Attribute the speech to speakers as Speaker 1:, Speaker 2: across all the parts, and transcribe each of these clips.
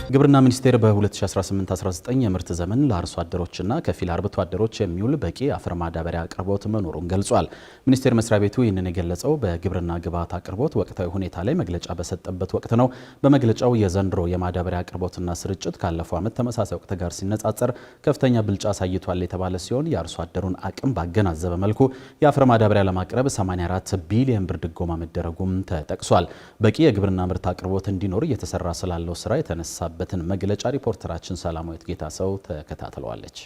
Speaker 1: ግብርና ሚኒስቴር በ2018-19 የምርት ዘመን ለአርሶ አደሮችና ከፊል አርብቶ አደሮች የሚውል በቂ አፈር ማዳበሪያ አቅርቦት መኖሩን ገልጿል። ሚኒስቴር መስሪያ ቤቱ ይህንን የገለጸው በግብርና ግብዓት አቅርቦት ወቅታዊ ሁኔታ ላይ መግለጫ በሰጠበት ወቅት ነው። በመግለጫው የዘንድሮ የማዳበሪያ አቅርቦትና ስርጭት ካለፈው ዓመት ተመሳሳይ ወቅት ጋር ሲነጻጸር ከፍተኛ ብልጫ አሳይቷል የተባለ ሲሆን የአርሶ አደሩን አቅም ባገናዘበ መልኩ የአፈር ማዳበሪያ ለማቅረብ 84 ቢሊዮን ብር ድጎማ መደረጉም ተጠቅሷል። በቂ የግብርና ምርት አቅርቦት እንዲኖር እየተሰራ ስላለው ስራ የተነሳ በትን መግለጫ ሪፖርተራችን ሰላማዊት ጌታሰው ተከታትለዋለች።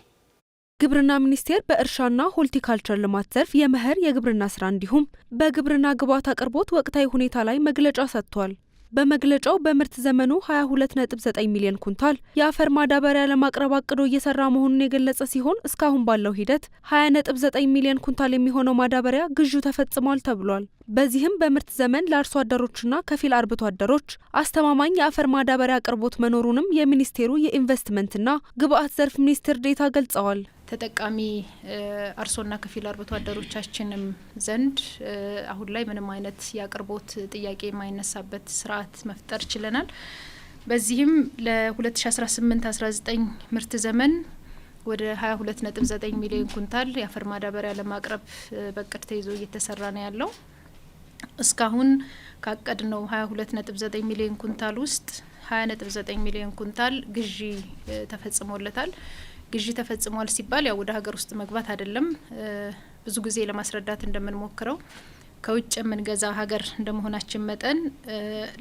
Speaker 2: ግብርና ሚኒስቴር በእርሻና ሆልቲካልቸር ልማት ዘርፍ የመኸር የግብርና ስራ እንዲሁም በግብርና ግብዓት አቅርቦት ወቅታዊ ሁኔታ ላይ መግለጫ ሰጥቷል። በመግለጫው በምርት ዘመኑ 22.9 ሚሊዮን ኩንታል የአፈር ማዳበሪያ ለማቅረብ አቅዶ እየሰራ መሆኑን የገለጸ ሲሆን እስካሁን ባለው ሂደት 20.9 ሚሊዮን ኩንታል የሚሆነው ማዳበሪያ ግዢው ተፈጽሟል ተብሏል። በዚህም በምርት ዘመን ለአርሶ አደሮችና ከፊል አርብቶ አደሮች አስተማማኝ የአፈር ማዳበሪያ አቅርቦት መኖሩንም የሚኒስቴሩ የኢንቨስትመንትና ግብዓት ዘርፍ ሚኒስትር ዴኤታ ገልጸዋል።
Speaker 3: ተጠቃሚ አርሶና ከፊል አርብቶ አደሮቻችንም ዘንድ አሁን ላይ ምንም አይነት የአቅርቦት ጥያቄ የማይነሳበት ስርዓት መፍጠር ችለናል። በዚህም ለ2018-19 ምርት ዘመን ወደ 22.9 ሚሊዮን ኩንታል የአፈር ማዳበሪያ ለማቅረብ በቅድ ተይዞ እየተሰራ ነው ያለው። እስካሁን ካቀድነው 22.9 ሚሊዮን ኩንታል ውስጥ 20.9 ሚሊዮን ኩንታል ግዢ ተፈጽሞለታል። ግዢ ተፈጽሟል ሲባል ያው ወደ ሀገር ውስጥ መግባት አይደለም። ብዙ ጊዜ ለማስረዳት እንደምንሞክረው ከውጭ የምንገዛ ሀገር እንደመሆናችን መጠን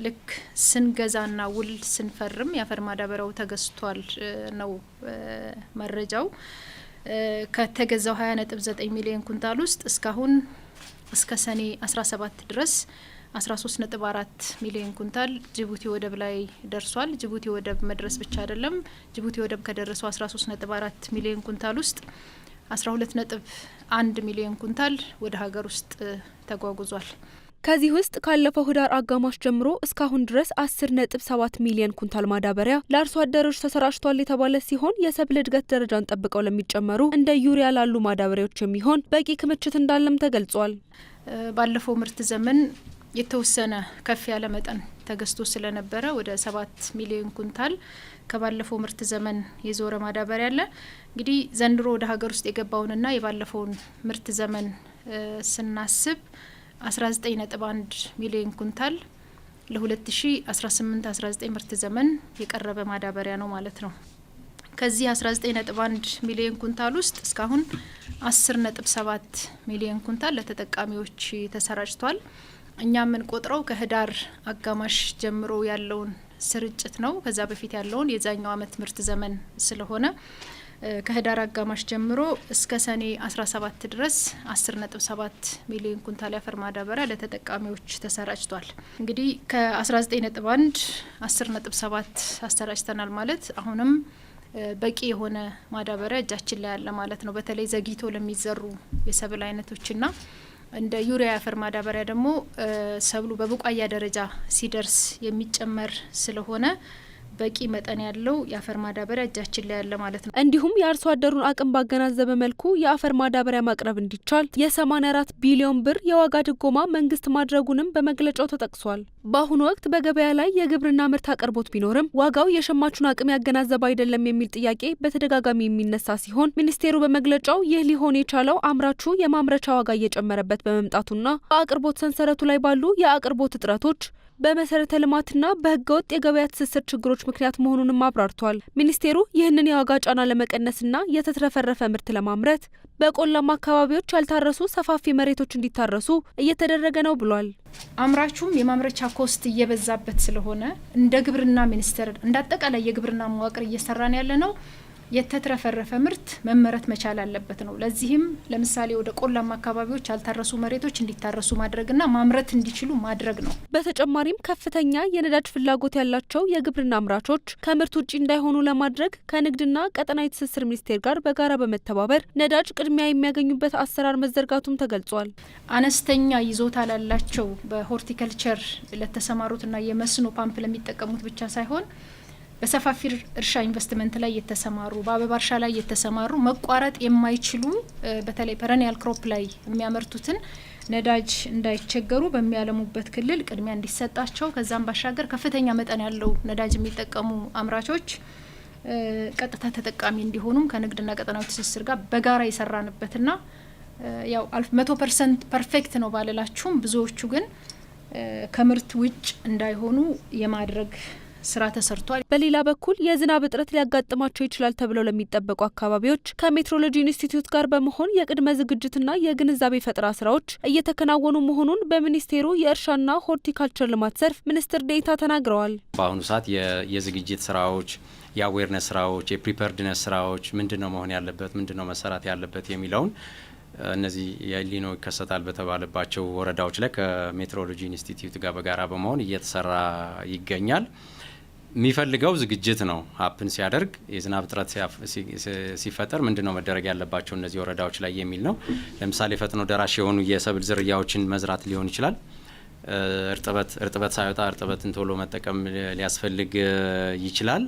Speaker 3: ልክ ስንገዛና ውል ስንፈርም የአፈር ማዳበሪያው ተገዝቷል ነው መረጃው። ከተገዛው 20.9 ሚሊዮን ኩንታል ውስጥ እስካሁን እስከ ሰኔ 17 ድረስ 13.4 ሚሊዮን ኩንታል ጅቡቲ ወደብ ላይ ደርሷል። ጅቡቲ ወደብ መድረስ ብቻ አይደለም። ጅቡቲ ወደብ ከደረሰው 13.4 ሚሊዮን ኩንታል ውስጥ 12.1 ሚሊዮን ኩንታል ወደ ሀገር ውስጥ ተጓጉዟል።
Speaker 2: ከዚህ ውስጥ ካለፈው ህዳር አጋማሽ ጀምሮ እስካሁን ድረስ 10.7 ሚሊዮን ኩንታል ማዳበሪያ ለአርሶ አደሮች ተሰራጭቷል የተባለ ሲሆን የሰብል እድገት ደረጃን ጠብቀው ለሚጨመሩ እንደ ዩሪያ ላሉ ማዳበሪያዎች የሚሆን በቂ ክምችት እንዳለም ተገልጿል።
Speaker 3: ባለፈው ምርት ዘመን የተወሰነ ከፍ ያለ መጠን ተገዝቶ ስለነበረ ወደ 7 ሚሊዮን ኩንታል ከባለፈው ምርት ዘመን የዞረ ማዳበሪያ አለ። እንግዲህ ዘንድሮ ወደ ሀገር ውስጥ የገባውንና የባለፈውን ምርት ዘመን ስናስብ 19.1 ሚሊዮን ኩንታል ለ2018-19 ምርት ዘመን የቀረበ ማዳበሪያ ነው ማለት ነው። ከዚህ 19.1 ሚሊዮን ኩንታል ውስጥ እስካሁን 10.7 ሚሊዮን ኩንታል ለተጠቃሚዎች ተሰራጭቷል። እኛ የምንቆጥረው ከህዳር አጋማሽ ጀምሮ ያለውን ስርጭት ነው። ከዛ በፊት ያለውን የዛኛው አመት ምርት ዘመን ስለሆነ ከህዳር አጋማሽ ጀምሮ እስከ ሰኔ 17 ድረስ 10.7 ሚሊዮን ኩንታል የአፈር ማዳበሪያ ለተጠቃሚዎች ተሰራጭቷል። እንግዲህ ከ19.1 10.7 አሰራጭተናል ማለት አሁንም በቂ የሆነ ማዳበሪያ እጃችን ላይ ያለ ማለት ነው። በተለይ ዘግይቶ ለሚዘሩ የሰብል አይነቶችና እንደ ዩሪያ የአፈር ማዳበሪያ ደግሞ ሰብሉ በቡቃያ ደረጃ ሲደርስ የሚጨመር ስለሆነ በቂ መጠን ያለው የአፈር ማዳበሪያ እጃችን ላይ ያለ ማለት ነው።
Speaker 2: እንዲሁም የአርሶ አደሩን አቅም ባገናዘበ መልኩ የአፈር ማዳበሪያ ማቅረብ እንዲቻል የ84 ቢሊዮን ብር የዋጋ ድጎማ መንግስት ማድረጉንም በመግለጫው ተጠቅሷል። በአሁኑ ወቅት በገበያ ላይ የግብርና ምርት አቅርቦት ቢኖርም ዋጋው የሸማቹን አቅም ያገናዘበ አይደለም የሚል ጥያቄ በተደጋጋሚ የሚነሳ ሲሆን ሚኒስቴሩ በመግለጫው ይህ ሊሆን የቻለው አምራቹ የማምረቻ ዋጋ እየጨመረበት በመምጣቱና በአቅርቦት ሰንሰለቱ ላይ ባሉ የአቅርቦት እጥረቶች በመሰረተ ልማትና በህገወጥ የገበያ ትስስር ችግሮች ምክንያት መሆኑንም አብራርቷል። ሚኒስቴሩ ይህንን የዋጋ ጫና ለመቀነስና የተትረፈረፈ ምርት ለማምረት በቆላማ አካባቢዎች ያልታረሱ ሰፋፊ መሬቶች እንዲታረሱ እየተደረገ ነው ብሏል።
Speaker 3: አምራቹም የማምረቻ ኮስት እየበዛበት ስለሆነ እንደ ግብርና ሚኒስቴር እንደ አጠቃላይ የግብርና መዋቅር እየሰራን ያለ ነው የተትረፈረፈ ምርት መመረት መቻል አለበት ነው። ለዚህም ለምሳሌ ወደ ቆላማ አካባቢዎች ያልታረሱ መሬቶች እንዲታረሱ ማድረግና ማምረት እንዲችሉ ማድረግ ነው።
Speaker 2: በተጨማሪም ከፍተኛ የነዳጅ ፍላጎት ያላቸው የግብርና አምራቾች ከምርት ውጪ እንዳይሆኑ ለማድረግ ከንግድና ቀጠናዊ ትስስር ሚኒስቴር ጋር በጋራ በመተባበር ነዳጅ ቅድሚያ የሚያገኙበት አሰራር መዘርጋቱም ተገልጿል።
Speaker 3: አነስተኛ ይዞታ ላላቸው በሆርቲካልቸር ለተሰማሩትና የመስኖ ፓምፕ ለሚጠቀሙት ብቻ ሳይሆን በሰፋፊ እርሻ ኢንቨስትመንት ላይ የተሰማሩ በአበባ እርሻ ላይ የተሰማሩ መቋረጥ የማይችሉ በተለይ ፐረኒያል ክሮፕ ላይ የሚያመርቱትን ነዳጅ እንዳይቸገሩ በሚያለሙበት ክልል ቅድሚያ እንዲሰጣቸው ከዛም ባሻገር ከፍተኛ መጠን ያለው ነዳጅ የሚጠቀሙ አምራቾች ቀጥታ ተጠቃሚ እንዲሆኑም ከንግድና ቀጠናዊ ትስስር ጋር በጋራ የሰራንበትና ያው 100% ፐርፌክት ነው ባልላችሁም ብዙዎቹ ግን ከምርት ውጭ እንዳይሆኑ የማድረግ ስራ ተሰርቷል።
Speaker 2: በሌላ በኩል የዝናብ እጥረት ሊያጋጥማቸው ይችላል ተብለው ለሚጠበቁ አካባቢዎች ከሜትሮሎጂ ኢንስቲትዩት ጋር በመሆን የቅድመ ዝግጅትና የግንዛቤ ፈጠራ ስራዎች እየተከናወኑ መሆኑን በሚኒስቴሩ የእርሻና ሆርቲካልቸር ልማት ዘርፍ ሚኒስትር ዴኤታ ተናግረዋል።
Speaker 4: በአሁኑ ሰዓት የዝግጅት ስራዎች፣ የአዌርነስ ስራዎች፣ የፕሪፐርድነስ ስራዎች ምንድነው መሆን ያለበት፣ ምንድነው መሰራት ያለበት የሚለውን እነዚህ የኤልኒኖ ይከሰታል በተባለባቸው ወረዳዎች ላይ ከሜትሮሎጂ ኢንስቲትዩት ጋር በጋራ በመሆን እየተሰራ ይገኛል። የሚፈልገው ዝግጅት ነው። ሀፕን ሲያደርግ የዝናብ እጥረት ሲፈጠር ምንድነው መደረግ ያለባቸው እነዚህ ወረዳዎች ላይ የሚል ነው። ለምሳሌ ፈጥኖ ደራሽ የሆኑ የሰብል ዝርያዎችን መዝራት ሊሆን ይችላል። እርጥበት ሳይወጣ እርጥበትን ቶሎ መጠቀም ሊያስፈልግ ይችላል።